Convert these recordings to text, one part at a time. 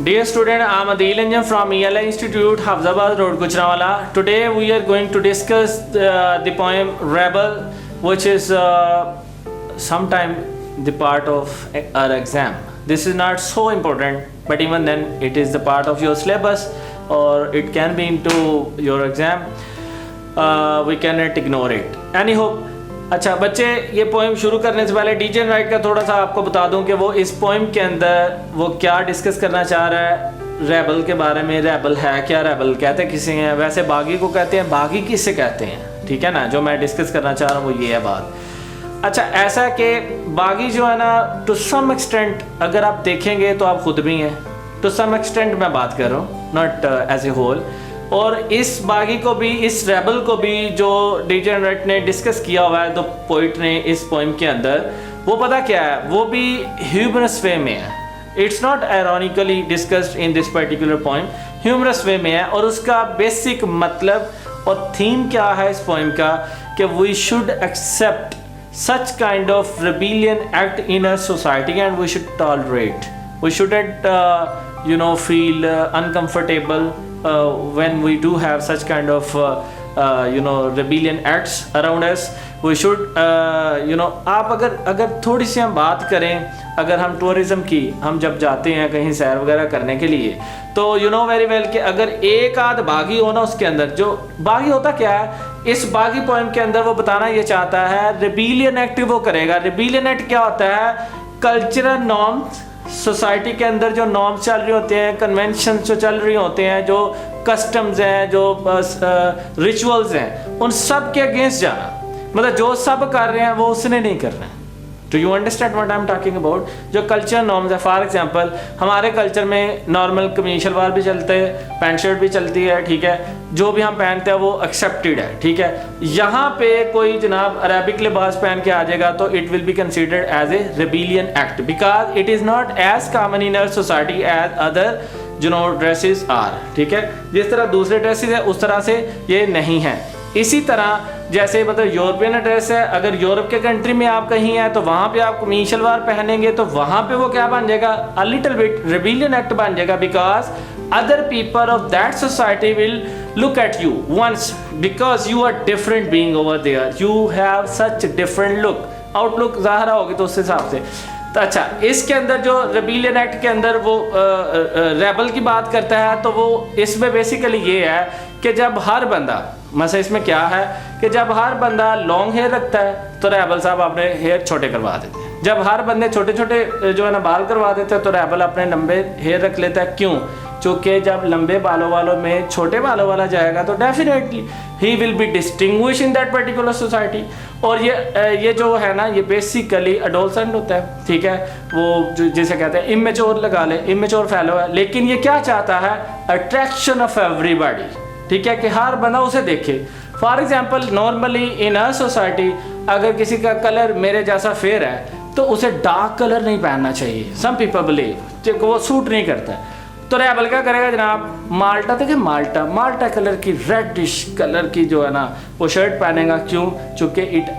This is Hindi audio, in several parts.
Dear student, I am Adil Anjan from ELI Institute, Hafzabad Road, Gujranwala. Today we are going to discuss the poem Rebel, which is sometime the part of our exam. This is not so important, but even then it is the part of your syllabus or it can be into your exam. We cannot ignore it. Anyhow, अच्छा बच्चे, ये पोएम शुरू करने से पहले डीजे राइट का थोड़ा सा आपको बता दूं कि वो इस पोएम के अंदर वो क्या डिस्कस करना चाह रहा है रेबल के बारे में। रेबल है क्या, रेबल कहते किसे हैं, वैसे बागी को कहते हैं, बागी किसे कहते हैं, ठीक है ना। जो मैं डिस्कस करना चाह रहा हूँ वो ये है बात। अच्छा, ऐसा कि बागी जो है ना, टू सम एक्सटेंट अगर आप देखेंगे तो आप खुद भी हैं, टू सम एक्सटेंट मैं बात कर रहा हूँ, नॉट एज ए होल। और इस बागी को भी, इस रेबल को भी जो डीजेनरेट ने डिस्कस किया हुआ है, तो पोइट ने इस पोइम के अंदर, वो पता क्या है, वो भी ह्यूमरस वे में है। It's not ironically discussed in this particular poem, humorous way में है। और उसका बेसिक मतलब और थीम क्या है इस पोइम का, कि we should accept such kind of rebellion act in a society and we should tolerate. We shouldn't feel uncomfortable when we do have such kind of rebellion acts around us. We should आप अगर थोड़ी सी हम बात करें, अगर हम टूरिज्म की, हम जब जाते हैं कहीं सैर वगैरह करने के लिए, तो यू नो वेरी वेल कि अगर एक आध बागी हो ना उसके अंदर, जो बागी होता क्या है, इस बागी पोएम के अंदर वो बताना ये चाहता है रिबेलियन एक्ट वो करेगा। रिबेलियन एक्ट क्या होता है, कल्चरल नॉर्म्स, सोसाइटी के अंदर जो नॉर्म्स चल रहे होते हैं, कन्वेंशन जो चल रहे होते हैं, जो कस्टम्स हैं, जो रिचुअल्स हैं, उन सब के अगेंस्ट जाना। मतलब जो सब कर रहे हैं वो उसने नहीं करना है। Do you understand what I am talking about? जो कल्चर नॉर्म्स है, फॉर एग्जांपल हमारे कल्चर में नॉर्मल कमीज शलवार भी चलते हैं, पैंट शर्ट भी चलती है, ठीक है, जो भी हम पहनते हैं वो एक्सेप्टेड है, ठीक है। यहाँ पे कोई जनाब अरेबिक लिबास पहन के आ जाएगा तो it will be considered as a rebellion act, because it is not as common in our society as other dresses are, ठीक है। जिस तरह दूसरे ड्रेसेस है उस तरह से ये नहीं है। इसी तरह जैसे मतलब यूरोपियन ड्रेस है, अगर यूरोप के कंट्री में आप कहीं हैं तो वहाँ पे आप कमीज शलवार पहनेंगे तो वहाँ पे वो क्या बन जाएगा, a little bit rebellion act बन जाएगा, because other people of that society will look at you once because you are different being over there, you have such different look, outlook ज़ाहिर होगी तो उस हिसाब से। तो अच्छा, इसके अंदर जो रिबेलियन एक्ट के अंदर वो रेबल की बात करता है, तो वो इसमें बेसिकली ये है कि जब हर बंदा, मसला इसमें क्या है कि जब हर बंदा लॉन्ग हेयर रखता है तो रेबल साहब अपने हेयर छोटे करवा देते हैं। जब हर बंदे छोटे छोटे जो है ना बाल करवा देते हैं तो रेबल अपने लंबे हेयर रख लेता है। क्यों? चूँकि जब लंबे बालों वालों में छोटे बालों वाला जाएगा तो definitely he will be distinguish in that particular society. और ये जो है ना, ये बेसिकली एडोलसेंट होता है, ठीक है, वो जिसे कहते हैं इमेच्योर, लगा ले इमेच्योर फेलो है। लेकिन ये क्या चाहता है, अट्रैक्शन ऑफ एवरीबॉडी, ठीक है, कि हर बंदा उसे देखे। For example normally in a society अगर किसी का कलर मेरे जैसा फेयर है तो उसे डार्क कलर नहीं पहनना चाहिए। सम पीपल बिलीव वो सूट नहीं करता है। तो रेबल क्या करेगा जनाब, माल्टा, देखिए माल्टा कलर की, रेडिश कलर की जो है ना वो शर्ट पहनेगा। क्यों? चूँकि इट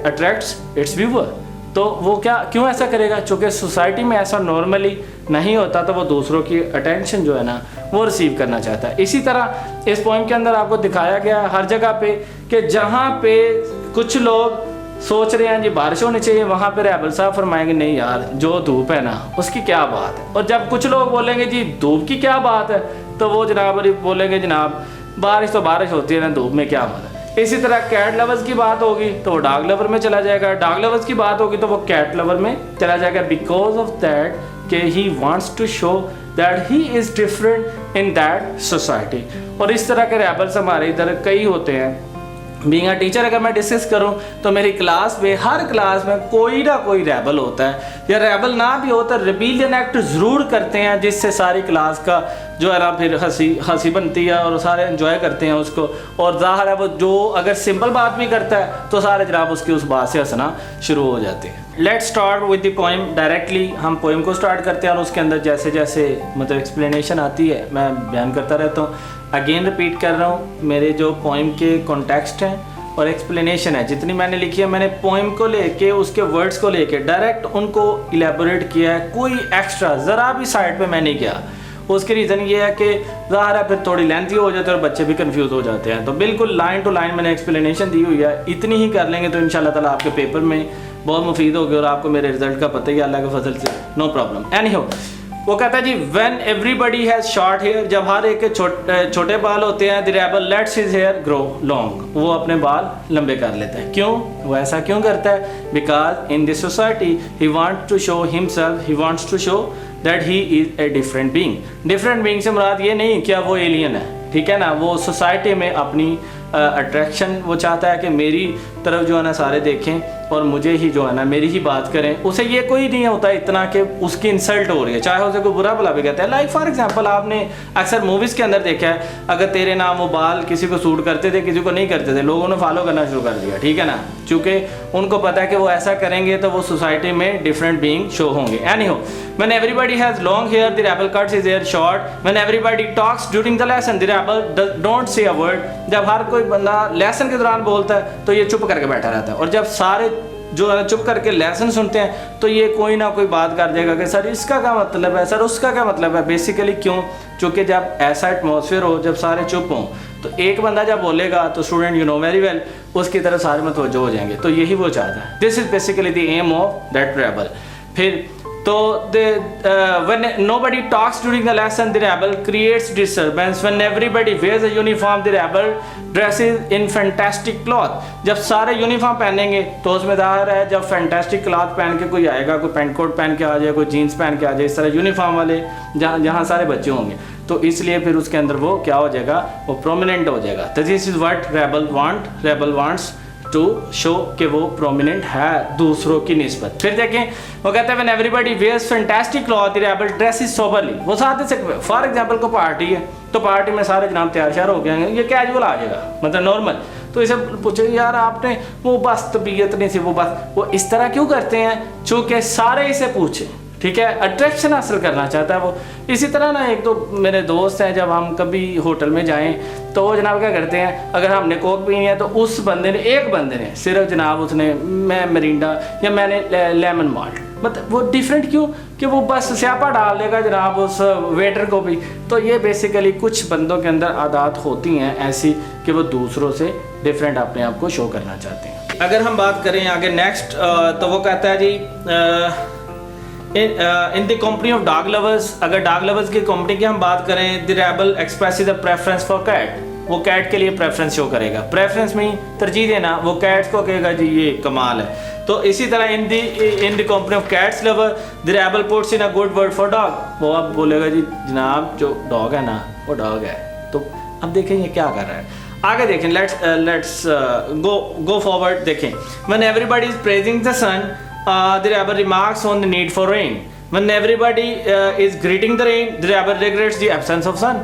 अट्रैक्ट्स इट्स व्यूअर। तो वो क्यों ऐसा करेगा? चूँकि सोसाइटी में ऐसा नॉर्मली नहीं होता, तो वो दूसरों की अटेंशन जो है ना वो रिसीव करना चाहता है। इसी तरह इस पोइम के अंदर आपको दिखाया गया है हर जगह पे कि जहाँ पे कुछ लोग सोच रहे हैं जी बारिश होनी चाहिए, वहाँ पे रेबल साहब फरमाएंगे नहीं यार, जो धूप है ना उसकी क्या बात है। और जब कुछ लोग बोलेंगे जी धूप की क्या बात है, तो वो जनाब बोलेंगे जनाब बारिश तो बारिश होती है ना, धूप में क्या मजा है। इसी तरह कैट लवर्स की बात होगी तो वो डॉग लवर में चला जाएगा, डॉग लवर्स की बात होगी तो वो कैट लवर में चला जाएगा, बिकॉज ऑफ दैट कि he wants to show that he is different in that society. और इस तरह के रेबल्स हमारे इधर कई होते हैं। बीइंग अ टीचर अगर मैं डिस्कस करूं तो मेरी क्लास में, हर क्लास में कोई ना कोई रेबल होता है, या रेबल ना भी होता रिबेलियन एक्ट ज़रूर करते हैं, जिससे सारी क्लास का जो है ना फिर हंसी बनती है और सारे एंजॉय करते हैं उसको। और ज़ाहिर है वो जो अगर सिंपल बात भी करता है तो सारे जनाब उसकी उस बात से हंसना शुरू हो जाते हैं। Let's start with the poem. Directly हम पोएम को स्टार्ट करते हैं और उसके अंदर जैसे जैसे मतलब एक्सप्लेनेशन आती है मैं बयान करता रहता हूँ। अगेन रिपीट कर रहा हूँ, मेरे जो पोएम के कॉन्टेक्स्ट हैं और एक्सप्लेनेशन है जितनी मैंने लिखी है, मैंने पोएम को लेके, उसके वर्ड्स को लेके डायरेक्ट उनको इलेबोरेट किया है, कोई एक्स्ट्रा ज़रा भी साइड पे मैं नहीं किया। उसकी रीज़न ये है कि ज़ाहिर है फिर थोड़ी लेंथी हो जाती है और बच्चे भी कंफ्यूज हो जाते हैं। तो बिल्कुल लाइन टू लाइन मैंने एक्सप्लेनेशन दी हुई है, इतनी ही कर लेंगे तो इंशाल्लाह ताला आपके पेपर में बहुत मुफीद होगी और आपको मेरे रिजल्ट का पता ही अल्लाह के फजल से, नो प्रॉब्लम। एनीहाउ वो कहता है जी when everybody has short hair, जब हर एक के छोटे बाल होते हैं, the rebel lets his hair grow long, वो अपने बाल लंबे कर लेता है। क्यों वो ऐसा क्यों करता है? Because in this society he wants to show himself, he wants to show that he is a different being. Different being से मुराद ये नहीं क्या वो एलियन है, ठीक है ना, वो सोसाइटी में अपनी अट्रैक्शन वो चाहता है कि मेरी तरफ जो है ना सारे देखें और मुझे ही जो है ना मेरी ही बात करें। उसे ये कोई नहीं होता इतना कि उसकी इंसल्ट हो रही है, चाहे उसे कोई बुरा भला भी कहता है। लाइक फॉर एग्जांपल आपने अक्सर मूवीज़ के अंदर देखा है, अगर तेरे नाम वो बाल किसी को सूट करते थे किसी को नहीं करते थे, लोगों ने फॉलो करना शुरू कर दिया, ठीक है ना, क्योंकि उनको पता है कि वो ऐसा करेंगे तो वो सोसाइटी में डिफरेंट बीइंग शो होंगे। एनीहो when everybody has long hair the rebel cuts his hair short, when everybody talks during the lesson the rebel don't say a word, जब हर कोई बंदा लेसन के दौरान बोलता है तो ये चुप करके बैठा रहता है, और जब सारे जो है चुप करके लेसन सुनते हैं तो ये कोई ना कोई बात कर देगा कि सर इसका क्या मतलब है, सर उसका क्या मतलब है। बेसिकली क्यों? क्योंकि जब ऐसा एटमॉस्फेयर हो, जब सारे चुप हों, तो एक बंदा जब बोलेगा तो student you know very well उसकी तरफ सारे मतवज्जो हो जाएंगे। तो यही वो चाहता है, this is basically the aim of that rebel. फिर तो when nobody talks during the lesson the rebel creates disturbance, when everybody wears a uniform the rebel dresses in fantastic cloth, जब सारे यूनिफॉर्म पहनेंगे तो उसमें ज़ाहिर है जब फैंटास्टिक क्लॉथ पहन के कोई आएगा, कोई पेंट कोट पहन के आ जाए, कोई जीन्स पहन के आ जाए, इस तरह यूनिफॉर्म वाले जहाँ सारे बच्चे होंगे, तो इसलिए फिर उसके अंदर वो क्या हो जाएगा, वो प्रोमिनेंट हो जाएगा। तो this is what rebel wants to show कि वो प्रोमिनेंट है दूसरों की निस्बत। फिर देखें वो कहते हैं when everybody wears fantastic cloth the rebel dresses soberly, वो साथ से फॉर एग्जांपल को पार्टी है तो पार्टी में सारे जनाब तैयार श्यार हो गए हैं, ये कैजुअल आ जाएगा मतलब नॉर्मल, तो इसे पूछे यार आपने वो बस तबीयत नहीं थी, वो इस तरह क्यों करते हैं, चूँकि सारे इसे पूछे, ठीक है, अट्रैक्शन हासिल करना चाहता है वो। इसी तरह ना एक तो मेरे दोस्त हैं, जब हम कभी होटल में जाएं तो वो जनाब क्या करते हैं, अगर हमने कोक पीनी है तो उस बंदे ने, एक बंदे ने सिर्फ जनाब उसने मैं मरिंडा या मैंने लेमन माल्ट, मतलब वो डिफरेंट क्यों कि वो बस स्यापा डाल देगा जनाब उस वेटर को भी। तो ये बेसिकली कुछ बंदों के अंदर आदत होती हैं ऐसी कि वो दूसरों से डिफरेंट अपने आप को शो करना चाहते हैं। अगर हम बात करें आगे नेक्स्ट, तो वो कहता है जी in the company of dog lovers, अगर डॉग लवर्स की कंपनी की हम बात करें, the rebel expresses a preference for cat, वो कैट के लिए प्रेफरेंस शो करेगा, प्रेफरेंस में तरजीह देना, वो कैट्स को कहेगा जी ये कमाल है। तो इसी तरह इन the company of cats lover the rebel puts in a good word for dog, वो अब बोलेगा जी जनाब जो डॉग है ना वो डॉग है। तो अब देखें ये क्या कर रहा है, आगे देखें, लेट्स गो फॉरवर्ड। देखें when everybody is praising the sun the rebel remarks on the need for rain, when everybody is greeting the rain the rebel regrets the absence of sun।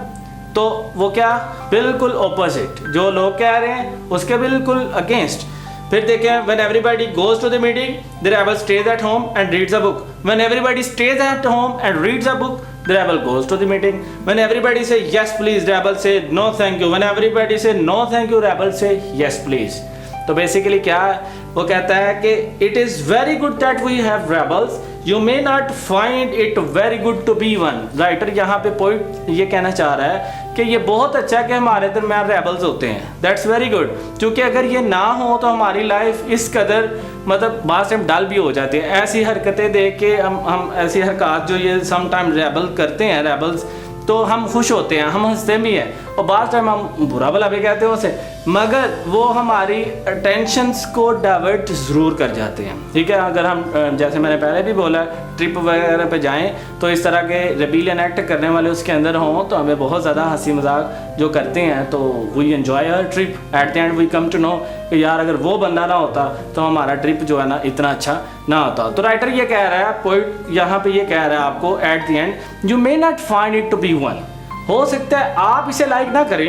तो वो क्या बिल्कुल ऑपोजिट, जो लोग कह रहे हैं उसके बिल्कुल अगेंस्ट। फिर देखें when everybody goes to the meeting the rebel stays at home and reads a book, when everybody stays at home and reads a book the rebel goes to the meeting, when everybody say yes please rebel say no thank you, when everybody say no thank you rebel say yes please। तो बेसिकली क्या है, वो कहता है कि it is very good that we have rebels, you may not find it very good to be one. Writer यहाँ पे पॉइंट ये कहना चाह रहा है कि ये बहुत अच्छा है कि हमारे दरम्यान रेबल्स होते हैं, दैट्स वेरी गुड, क्योंकि अगर ये ना हो तो हमारी लाइफ इस कदर मतलब बात से डल भी हो जाती है। ऐसी हरकतें देख के हम ऐसी हरकत जो ये सम टाइम रेबल करते हैं रेबल्स, तो हम खुश होते हैं, हम हंसते भी हैं, और बाद टाइम हम बुरा भला भी कहते हैं उसे, मगर वो हमारी अटेंशंस को डाइवर्ट ज़रूर कर जाते हैं, ठीक है। अगर हम जैसे मैंने पहले भी बोला ट्रिप वगैरह पे जाएं तो इस तरह के रेबिलियन एक्ट करने वाले उसके अंदर हों तो हमें बहुत ज़्यादा हंसी मजाक जो करते हैं, तो we enjoy our trip, at the end we come to know कि यार अगर वो बंदा ना होता तो हमारा ट्रिप जो है ना इतना अच्छा ना होता। तो राइटर ये कह रहा है, पॉइंट यहाँ पे ये कह रहा है आपको, at the end you may not find it to be one, हो सकता है आप इसे लाइक ना करें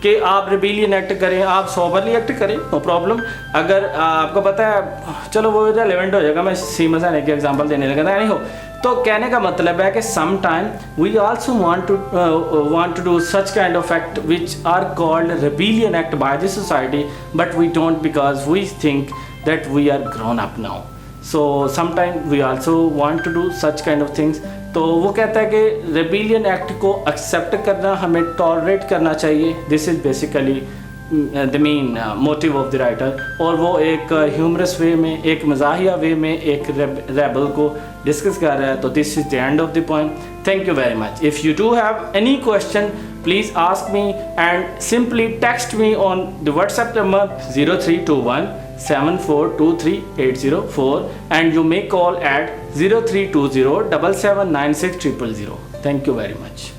कि आप रिबेलियन एक्ट करें, आप सोबरली एक्ट करें, नो प्रॉब्लम। अगर आपको पता है, चलो वो रेलेवेंट हो जाएगा, मैं सीमा से एक एग्जांपल देने लगा था, नहीं हो तो कहने का मतलब है कि some time we also want to do such kind of act which are called rebellion act by the society, but we don't because we think that we are grown up now. So sometime we also want to do such kind of things तो वो कहता है कि रेबेलियन एक्ट को एक्सेप्ट करना, हमें टॉलरेट करना चाहिए। This is basically the main motive of the writer, और वो एक ह्यूमरस वे में, एक मज़ाहिया वे में एक रेबल को डिस्कस कर रहा है। तो this is the end of the poem. Thank you very much. If you do have any question, please ask me and simply text me on the WhatsApp number 0321 7423 and you may call at 0320 7796 000. Thank you very much.